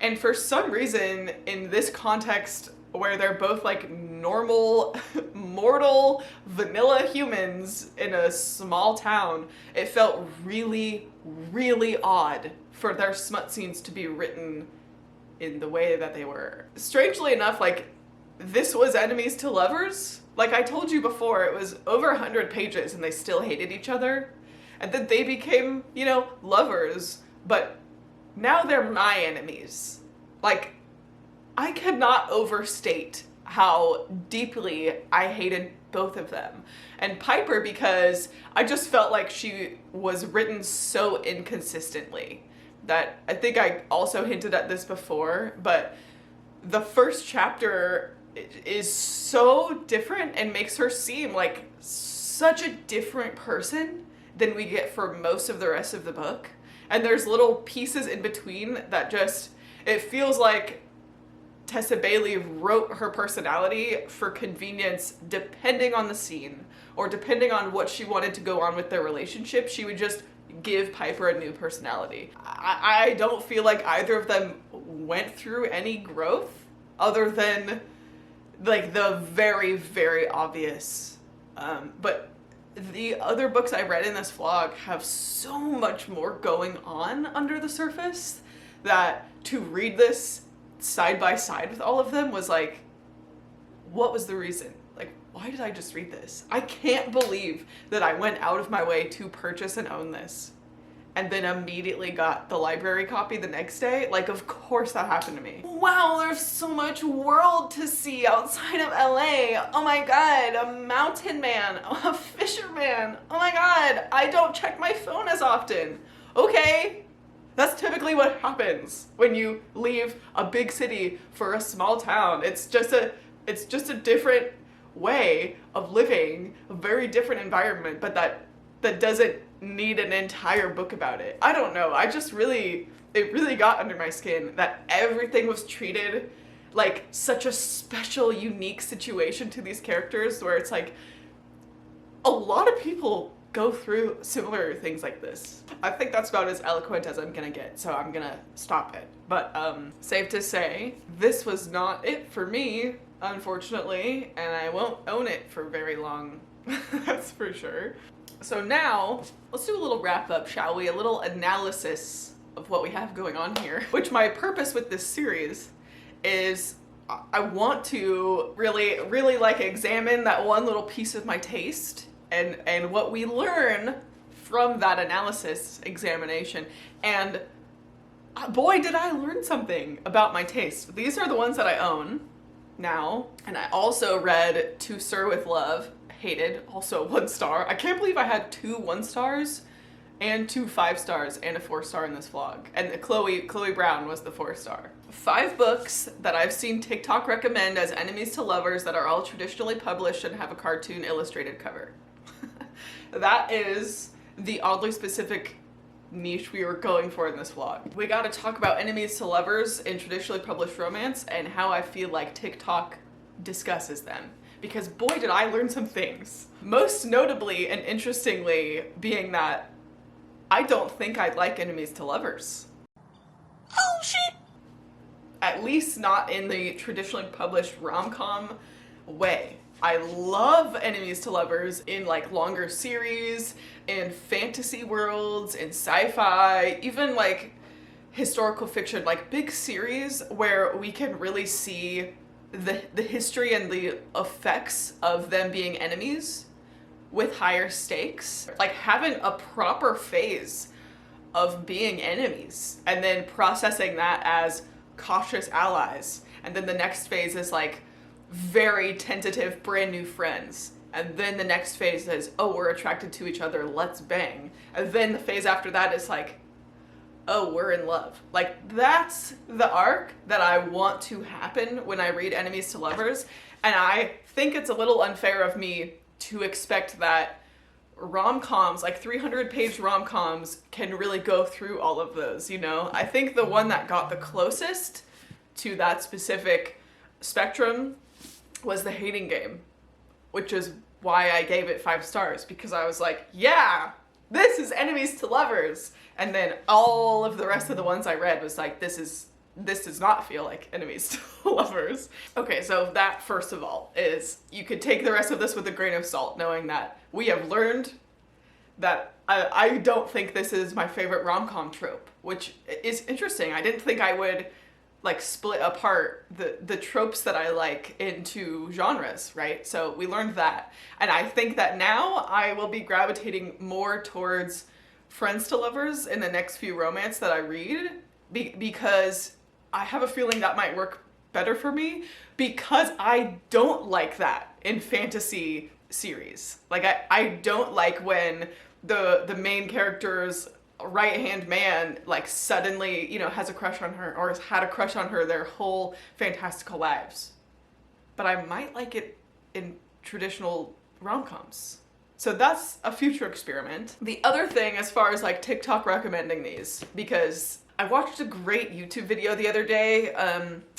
Speaker 1: And for some reason, in this context where they're both like normal, mortal, vanilla humans in a small town, it felt really, really odd for their smut scenes to be written in the way that they were. Strangely enough, like, this was enemies to lovers. Like I told you before, it was over 100 pages and they still hated each other. And then they became, you know, lovers. But now they're my enemies. Like, I cannot overstate how deeply I hated both of them. And Piper, because I just felt like she was written so inconsistently. That, I think I also hinted at this before, but the first chapter is so different and makes her seem like such a different person than we get for most of the rest of the book. And there's little pieces in between that just, it feels like Tessa Bailey wrote her personality for convenience depending on the scene or depending on what she wanted to go on with their relationship. She would just give Piper a new personality. I don't feel like either of them went through any growth other than like the very, very obvious. But the other books I read in this vlog have so much more going on under the surface that to read this side by side with all of them was like, what was the reason? Like, why did I just read this? I can't believe that I went out of my way to purchase and own this and then immediately got the library copy the next day. Like, of course that happened to me. Wow, there's so much world to see outside of LA. Oh my God, a mountain man, a fisherman. Oh my God, I don't check my phone as often. Okay, that's typically what happens when you leave a big city for a small town. It's just a different way of living, a very different environment, but that doesn't need an entire book about it. I don't know. It really got under my skin that everything was treated like such a special, unique situation to these characters where it's like a lot of people go through similar things like this. I think that's about as eloquent as I'm gonna get, so I'm gonna stop it. But safe to say, this was not it for me, unfortunately, and I won't own it for very long. That's for sure. So now, let's do a little wrap up, shall we? A little analysis of what we have going on here. Which my purpose with this series is I want to really like examine that one little piece of my taste and what we learn from that analysis examination. And boy, did I learn something about my taste. These are the ones that I own now. And I also read To Sir with Love, hated, also 1 star. I can't believe I had 2 1 stars and 2 5 stars and a 4 star in this vlog. And Chloe Brown was the 4 star. 5 books that I've seen TikTok recommend as enemies to lovers that are all traditionally published and have a cartoon illustrated cover. That is the oddly specific niche we were going for in this vlog. We got to talk about enemies to lovers in traditionally published romance and how I feel like TikTok discusses them. Because boy, did I learn some things. Most notably and interestingly being that I don't think I'd like enemies to lovers. Oh shit! At least not in the traditionally published rom-com way. I love enemies to lovers in like longer series, in fantasy worlds, in sci-fi, even like historical fiction, like big series where we can really see the history and the effects of them being enemies with higher stakes. Like having a proper phase of being enemies and then processing that as cautious allies. And then the next phase is like very tentative brand new friends. And then the next phase is, oh, we're attracted to each other, let's bang. And then the phase after that is like, oh, we're in love. Like that's the arc that I want to happen when I read enemies to lovers. And I think it's a little unfair of me to expect that rom-coms, like 300-page rom-coms, can really go through all of those, you know? I think the one that got the closest to that specific spectrum was The Hating Game, which is why I gave it 5 stars, because I was like, yeah, this is enemies to lovers. And then all of the rest of the ones I read was like, this does not feel like enemies to lovers. Okay, so that first of all is, you could take the rest of this with a grain of salt, knowing that we have learned that I don't think this is my favorite rom-com trope, which is interesting. I didn't think I would like split apart the tropes that I like into genres, right? So we learned that. And I think that now I will be gravitating more towards friends to lovers in the next few romance that I read, because I have a feeling that might work better for me, because I don't like that in fantasy series. Like I don't like when the main character's right-hand man like suddenly, you know, has a crush on her or has had a crush on her their whole fantastical lives. But I might like it in traditional rom-coms. So that's a future experiment. The other thing, as far as like TikTok recommending these, because I watched a great YouTube video the other day.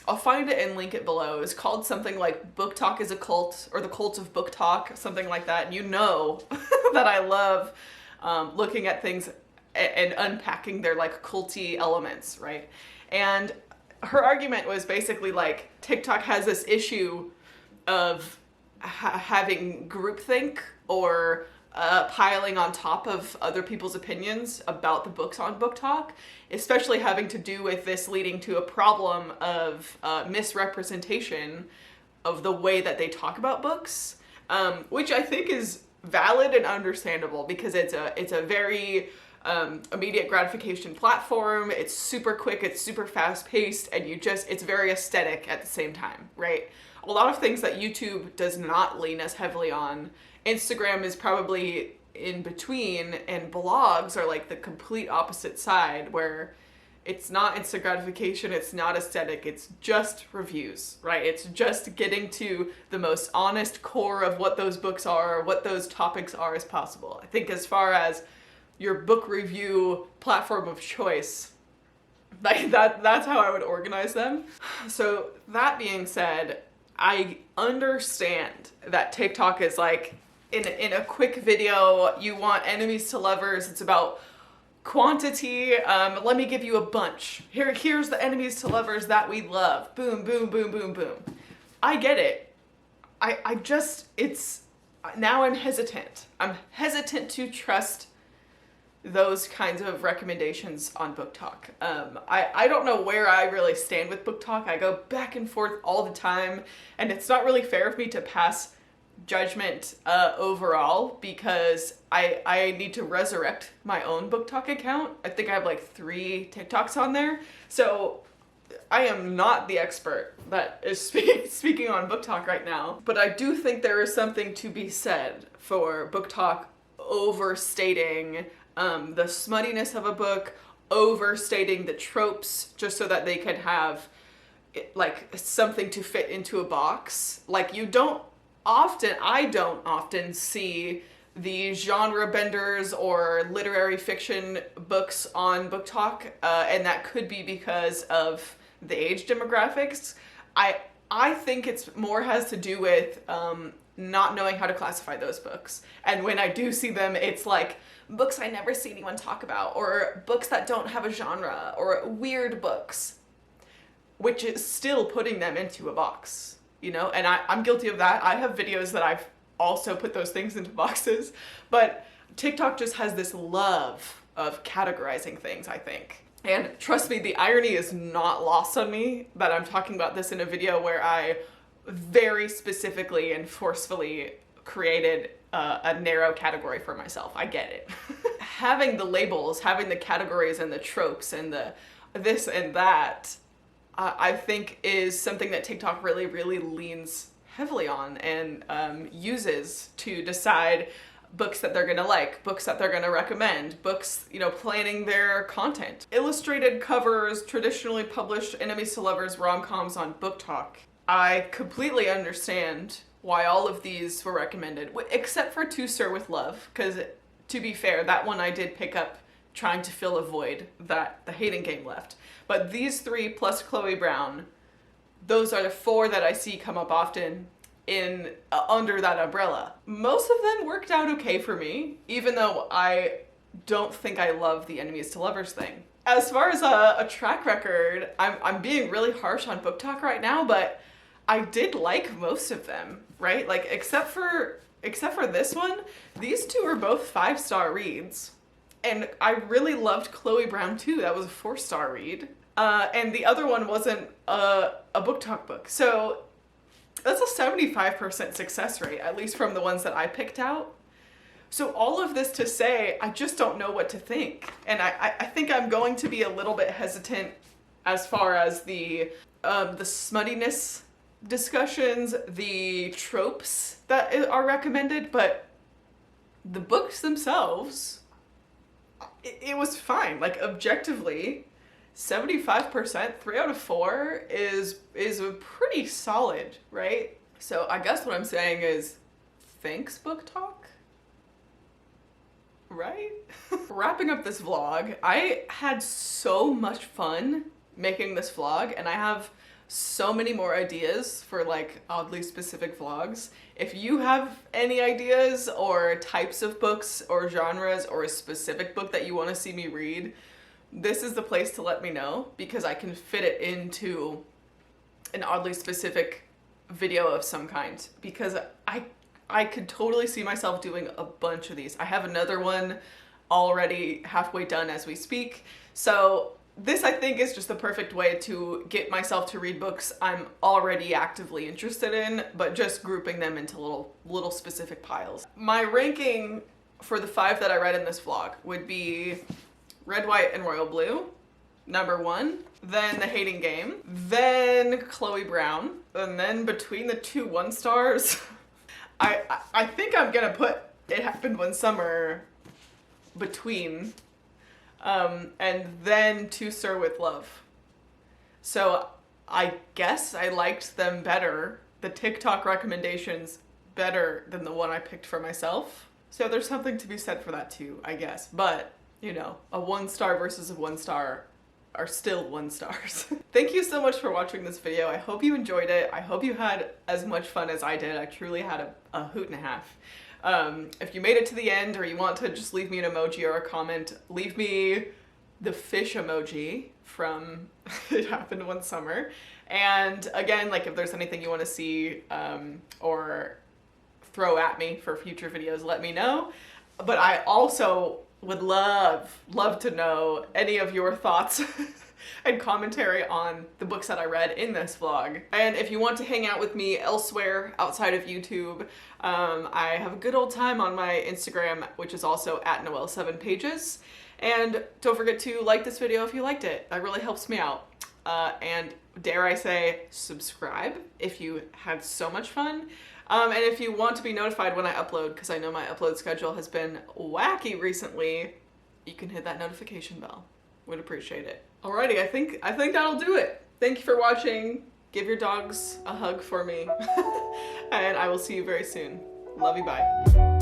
Speaker 1: I'll find it and link it below. It's called something like BookTok is a Cult, or the Cult of BookTok, something like that. And you know that I love looking at things and unpacking their like culty elements, right? And her argument was basically like TikTok has this issue of having groupthink or piling on top of other people's opinions about the books on BookTok, especially having to do with this leading to a problem of misrepresentation of the way that they talk about books, which I think is valid and understandable because it's a very immediate gratification platform. It's super quick, it's super fast paced, and it's very aesthetic at the same time, right? A lot of things that YouTube does not lean as heavily on. Instagram is probably in between, and blogs are like the complete opposite side, where it's not instant gratification, it's not aesthetic, it's just reviews, right? It's just getting to the most honest core of what those books are, what those topics are as possible. I think as far as your book review platform of choice, like that's how I would organize them. So that being said, I understand that TikTok is like, in a quick video, you want enemies to lovers, it's about quantity, let me give you a bunch. Here's the enemies to lovers that we love. Boom, boom, boom, boom, boom. I get it. Now I'm hesitant. I'm hesitant to trust those kinds of recommendations on BookTok. I don't know where I really stand with BookTok. I go back and forth all the time, and it's not really fair of me to pass judgment overall, because I need to resurrect my own BookTok account. I think I have like 3 TikToks on there, so I am not the expert that is speaking on BookTok right now. But I do think there is something to be said for BookTok overstating the smuttiness of a book, overstating the tropes just so that they can have like something to fit into a box. Like I don't often see the genre benders or literary fiction books on BookTok, and that could be because of the age demographics. I think it's more has to do with not knowing how to classify those books. And when I do see them, it's like books I never see anyone talk about, or books that don't have a genre, or weird books, which is still putting them into a box, you know? And I'm guilty of that. I have videos that I've also put those things into boxes, but TikTok just has this love of categorizing things, I think. And trust me, the irony is not lost on me that I'm talking about this in a video where I very specifically and forcefully created a narrow category for myself. I get it. Having the labels, having the categories and the tropes and the this and that, I think is something that TikTok really, really leans heavily on and uses to decide books that they're gonna like, books that they're gonna recommend, books, you know, planning their content. Illustrated covers, traditionally published enemies to lovers rom-coms on BookTok. I completely understand why all of these were recommended, except for To Sir with Love, because to be fair, that one I did pick up trying to fill a void that the hating game left. But these 3 plus Chloe Brown, those are the 4 that I see come up often in under that umbrella. Most of them worked out okay for me, even though I don't think I love the enemies to lovers thing. As far as a track record, I'm being really harsh on BookTok right now, but I did like most of them, right? Like except for this one, these 2 are both 5-star reads. And I really loved Chloe Brown too. That was a 4-star read. And the other one wasn't a BookTok book. So that's a 75% success rate, at least from the ones that I picked out. So all of this to say, I just don't know what to think. And I think I'm going to be a little bit hesitant as far as the smuttiness discussions, the tropes that are recommended, but the books themselves, it was fine. Like objectively, 75%, 3 out of 4 is a pretty solid, right? So I guess what I'm saying is, thanks BookTok. right? Wrapping up this vlog, I had so much fun making this vlog, and I have so many more ideas for like oddly specific vlogs. If you have any ideas or types of books or genres or a specific book that you want to see me read, this is the place to let me know, because I can fit it into an oddly specific video of some kind, because I could totally see myself doing a bunch of these. I have another one already halfway done as we speak. So this, I think, is just the perfect way to get myself to read books I'm already actively interested in, but just grouping them into little specific piles. My ranking for the 5 that I read in this vlog would be Red, White, and Royal Blue, #1, then The Hating Game, then Chloe Brown, and then between the 2 1-stars, I think I'm gonna put It Happened One Summer between, and then To Sir With Love. So I guess I liked them better, the TikTok recommendations better than the one I picked for myself. So there's something to be said for that too, I guess. But, you know, a 1-star versus a 1-star are still 1 stars. Thank you so much for watching this video. I hope you enjoyed it. I hope you had as much fun as I did. I truly had a hoot and a half. If you made it to the end, or you want to just leave me an emoji or a comment, leave me the fish emoji from It Happened One Summer. And again, like, if there's anything you want to see or throw at me for future videos, let me know. But I also would love to know any of your thoughts and commentary on the books that I read in this vlog. And if you want to hang out with me elsewhere outside of YouTube, I have a good old time on my Instagram, which is also at Noelle7pages. And don't forget to like this video if you liked it. That really helps me out. And dare I say, subscribe if you had so much fun. And if you want to be notified when I upload, because I know my upload schedule has been wacky recently, you can hit that notification bell. Would appreciate it. Alrighty, I think that'll do it. Thank you for watching. Give your dogs a hug for me. And I will see you very soon. Love you, bye.